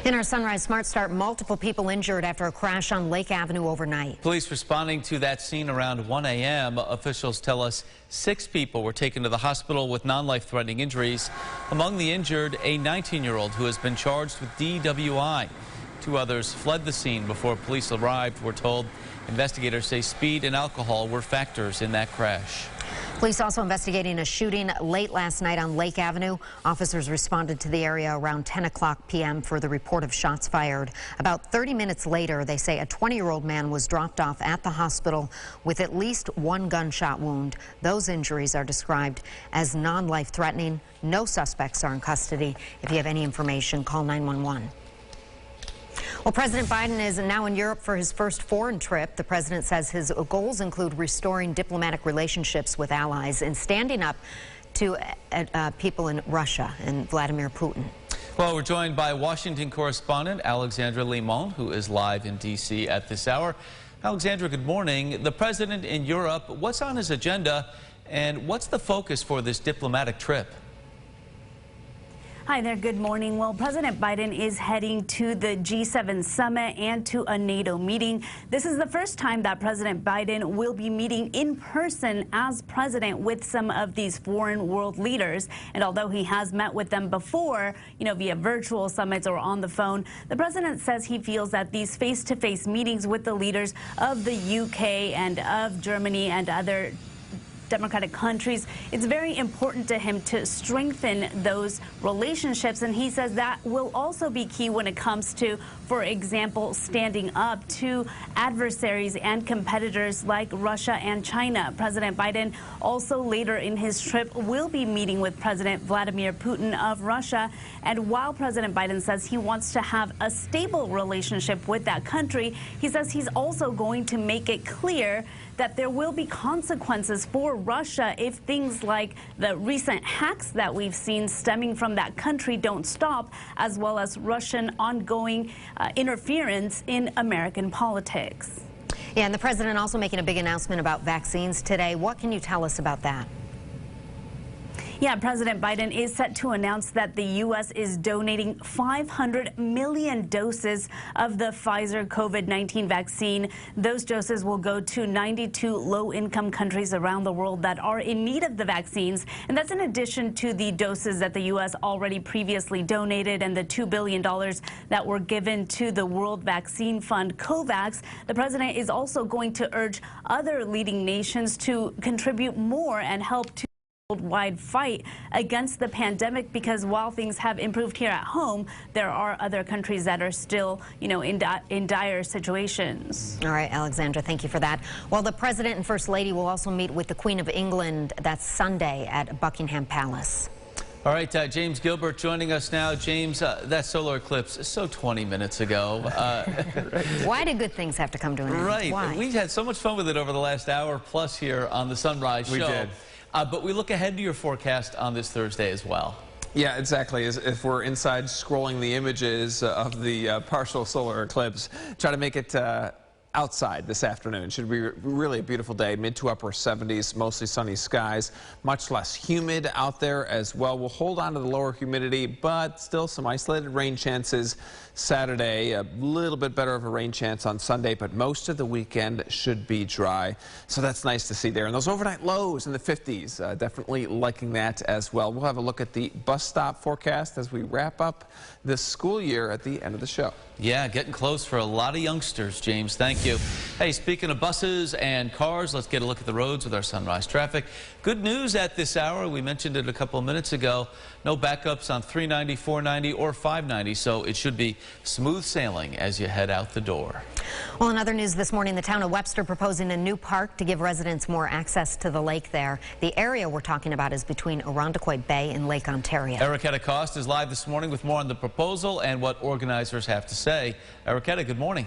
In our Sunrise Smart Start, multiple people injured after a crash on Lake Avenue overnight. Police responding to that scene around 1 a.m. Officials tell us 6 people were taken to the hospital with non-life-threatening injuries. Among the injured, a 19-year-old who has been charged with DWI. 2 others fled the scene before police arrived, we're told. Investigators say speed and alcohol were factors in that crash. Police also investigating a shooting late last night on Lake Avenue. Officers responded to the area around 10 o'clock p.m. for the report of shots fired. About 30 minutes later, they say a 20-year-old man was dropped off at the hospital with at least 1 gunshot wound. Those injuries are described as non-life-threatening. No suspects are in custody. If you have any information, call 911. Well, President Biden is now in Europe for his first foreign trip. The president says his goals include restoring diplomatic relationships with allies and standing up to people in Russia and Vladimir Putin. Well, we're joined by Washington correspondent Alexandra Limon, who is live in D.C. at this hour. Alexandra, good morning. The president in Europe, what's on his agenda and what's the focus for this diplomatic trip? Hi there, good morning. Well, President Biden is heading to the G7 summit and to a NATO meeting. This is the first time that President Biden will be meeting in person as president with some of these foreign world leaders. And although he has met with them before, via virtual summits or on the phone, the president says he feels that these face-to-face meetings with the leaders of the UK and of Germany and other democratic countries, it's very important to him to strengthen those relationships, and he says that will also be key when it comes to, for example, standing up to adversaries and competitors like Russia and China. President Biden also later in his trip will be meeting with President Vladimir Putin of Russia, and while President Biden says he wants to have a stable relationship with that country, he says he's also going to make it clear that there will be consequences for Russia if things like the recent hacks that we've seen stemming from that country don't stop, as well as Russian ongoing interference in American politics. Yeah, and the president also making a big announcement about vaccines today. What can you tell us about that? Yeah, President Biden is set to announce that the U.S. is donating 500 million doses of the Pfizer COVID-19 vaccine. Those doses will go to 92 low-income countries around the world that are in need of the vaccines. And that's in addition to the doses that the U.S. already previously donated and the $2 billion that were given to the World Vaccine Fund, COVAX. The president is also going to urge other leading nations to contribute more and help to worldwide fight against the pandemic, because while things have improved here at home, there are other countries that are still, in dire situations. All right, Alexandra, thank you for that. Well, the president and first lady will also meet with the Queen of England. That's Sunday at Buckingham Palace. All right, James Gilbert joining us now. James, that solar eclipse is so 20 minutes ago. Why do good things have to come to an end? Right. Why? We've had so much fun with it over the last hour plus here on the Sunrise Show. We did. But we look ahead to your forecast on this Thursday as well. Yeah, exactly. If we're inside scrolling the images of the partial solar eclipse, try to make it outside this afternoon. Should be really a beautiful day, mid to upper 70s, mostly sunny skies, much less humid out there as well. We'll hold on to the lower humidity, but still some isolated rain chances Saturday, a little bit better of a rain chance on Sunday, but most of the weekend should be dry. So that's nice to see there. And those overnight lows in the 50s, definitely liking that as well. We'll have a look at the bus stop forecast as we wrap up this school year at the end of the show. Yeah, getting close for a lot of youngsters, James. Thank you. Hey, speaking of buses and cars, let's get a look at the roads with our Sunrise traffic. Good news at this hour. We mentioned it a couple of minutes ago. No backups on 390, 490, or 590, so it should be smooth sailing as you head out the door. Well, in other news this morning, the town of Webster proposing a new park to give residents more access to the lake there. The area we're talking about is between Irondequoit Bay and Lake Ontario. Eriquetta Cost is live this morning with more on the proposal and what organizers have to say. Eriquetta, good morning.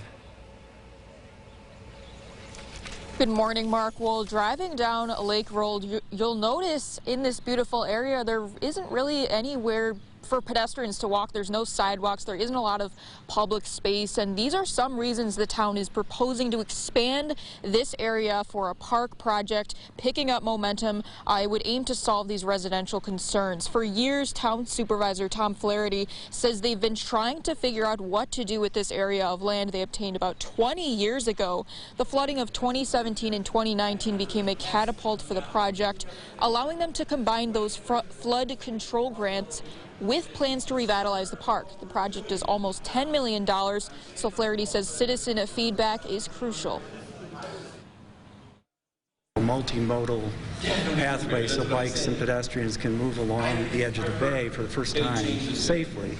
Good morning, Mark. Well, driving down Lake Road, you'll notice in this beautiful area there isn't really anywhere for pedestrians to walk. There's no sidewalks. There isn't a lot of public space. And these are some reasons the town is proposing to expand this area for a park project, picking up momentum. It would aim to solve these residential concerns. For years, Town Supervisor Tom Flaherty says they've been trying to figure out what to do with this area of land they obtained about 20 years ago. The flooding of 2017 and 2019 became a catapult for the project, allowing them to combine those flood control grants with plans to revitalize the park. The project is almost $10 million, so Flaherty says citizen feedback is crucial. Multimodal pathway so bikes and pedestrians can move along the edge of the bay for the first time safely.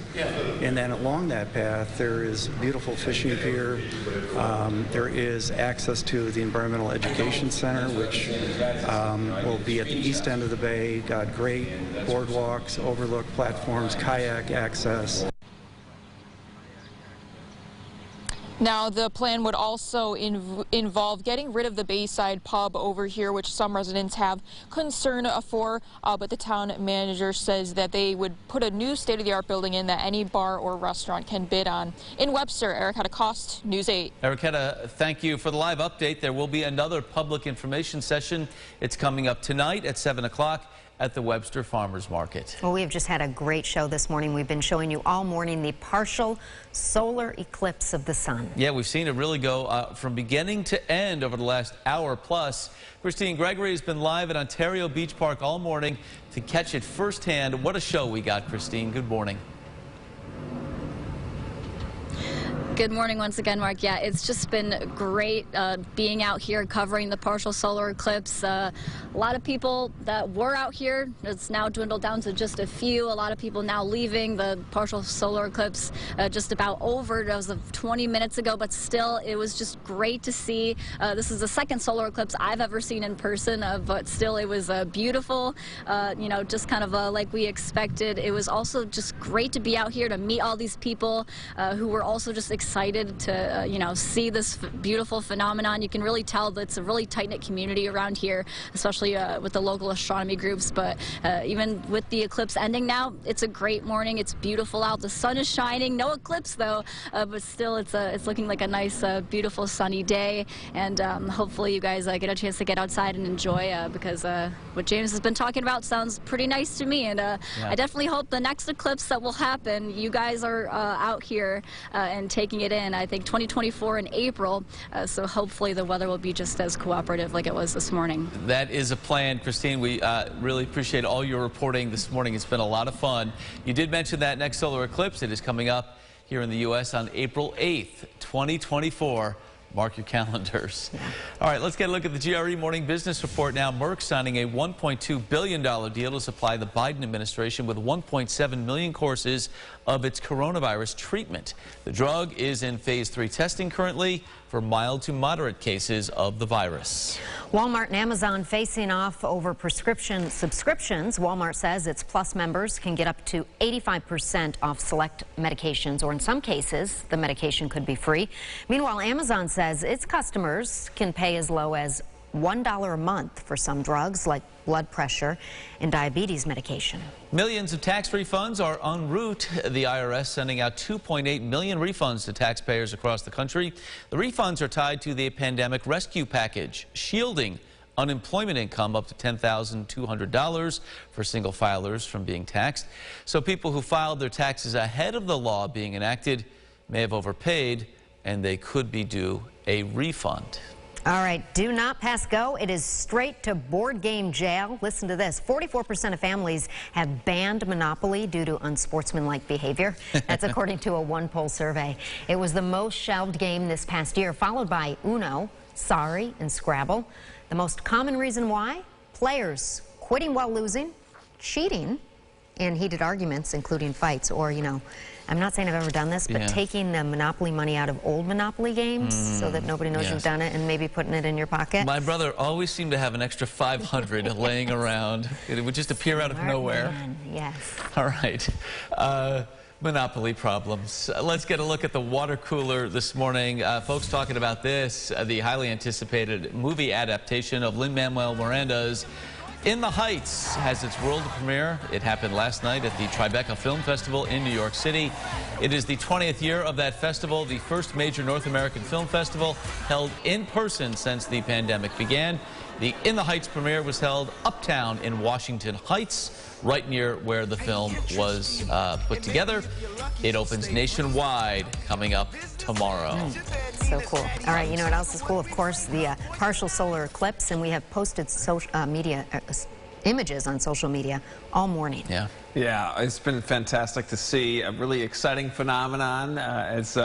And then along that path there is a beautiful fishing pier. There is access to the Environmental Education Center, which will be at the east end of the bay. Got great boardwalks, overlook platforms, kayak access. Now, the plan would also involve getting rid of the Bayside pub over here, which some residents have concern for, but the town manager says that they would put a new state-of-the-art building in that any bar or restaurant can bid on. In Webster, Erica Cost, News 8. Erica, thank you for the live update. There will be another public information session. It's coming up tonight at 7 o'clock. At the Webster Farmers Market. Well, we've just had a great show this morning. We've been showing you all morning the partial solar eclipse of the sun. Yeah, we've seen it really go from beginning to end over the last hour plus. Christine Gregory has been live at Ontario Beach Park all morning to catch it firsthand. What a show we got, Christine. Good morning. Good morning once again, Mark. Yeah, it's just been great being out here covering the partial solar eclipse. A lot of people that were out here, it's now dwindled down to just a few. A lot of people now leaving. The partial solar eclipse just about over. That was 20 minutes ago, but still, it was just great to see. This is the second solar eclipse I've ever seen in person, but still, it was beautiful. You know, just kind of like we expected. It was also just great to be out here to meet all these people who were also just excited to, you know, see this beautiful phenomenon. You can really tell that it's a really tight-knit community around here, especially with the local astronomy groups. But even with the eclipse ending now, it's a great morning. It's beautiful out. The sun is shining. No eclipse though, but still, it's looking like a nice, beautiful sunny day. And hopefully, you guys get a chance to get outside and enjoy because what James has been talking about sounds pretty nice to me. And yeah. I definitely hope the next eclipse that will happen, you guys are out here and taking it in. I think 2024 in April, so hopefully the weather will be just as cooperative like it was this morning. That is a plan, Christine. We really appreciate all your reporting this morning. It's been a lot of fun. You did mention that next solar eclipse. It is coming up here in the U.S. on April 8th, 2024. Mark your calendars. Yeah. All right, let's get a look at the GRE Morning Business Report now. Merck signing a $1.2 billion deal to supply the Biden administration with 1.7 million courses of its coronavirus treatment. The drug is in phase 3 testing currently for mild to moderate cases of the virus. Walmart and Amazon facing off over prescription subscriptions. Walmart says its Plus members can get up to 85% off select medications, or in some cases, the medication could be free. Meanwhile, Amazon says its customers can pay as low as $1 a month for some drugs like blood pressure and diabetes medication. Millions of tax refunds are en route. The IRS sending out 2.8 million refunds to taxpayers across the country. The refunds are tied to the pandemic rescue package, shielding unemployment income up to $10,200 for single filers from being taxed. So people who filed their taxes ahead of the law being enacted may have overpaid, and they could be due a refund. All right, do not pass go. It is straight to board game jail. Listen to this. 44% of families have banned Monopoly due to unsportsmanlike behavior. That's according to a one-poll survey. It was the most shelved game this past year, followed by Uno, Sorry, and Scrabble. The most common reason why? Players quitting while losing, cheating, and heated arguments, including fights, or, you know, I'm not saying I've ever done this, but taking the Monopoly money out of old Monopoly games so that nobody knows you've done it, and maybe putting it in your pocket. My brother always seemed to have an extra 500 laying around. It would just appear out of nowhere. Man. Yes. All right. Monopoly problems. Let's get a look at the water cooler this morning. Folks talking about this, the highly anticipated movie adaptation of Lin-Manuel Miranda's In the Heights has its world premiere. It happened last night at the Tribeca Film Festival in New York City. It is the 20th year of that festival, the first major North American film festival held in person since the pandemic began. The In the Heights premiere was held uptown in Washington Heights, right near where the film was put together. It opens nationwide coming up tomorrow. So cool. All right, you know what else is cool? Of course, the partial solar eclipse, and we have posted social images on social media all morning. Yeah, it's been fantastic to see. A really exciting phenomenon. It's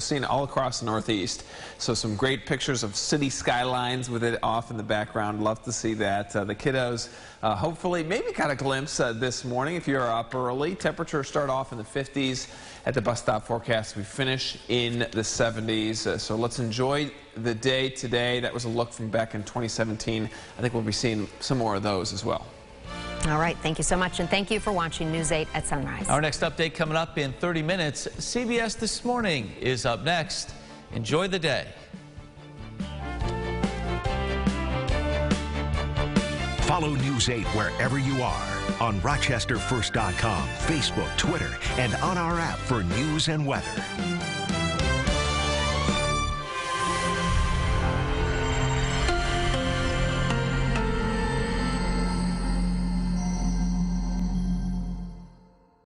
seen all across the Northeast. So some great pictures of city skylines with it off in the background. Love to see that. The kiddos hopefully maybe got a glimpse this morning if you're up early. Temperatures start off in the 50s. At the bus stop forecast, we finish in the 70s. So let's enjoy the day today. That was a look from back in 2017. I think we'll be seeing some more of those as well. All right, thank you so much, and thank you for watching News 8 at Sunrise. Our next update coming up in 30 minutes. CBS This Morning is up next. Enjoy the day. Follow News 8 wherever you are on RochesterFirst.com, Facebook, Twitter, and on our app for news and weather.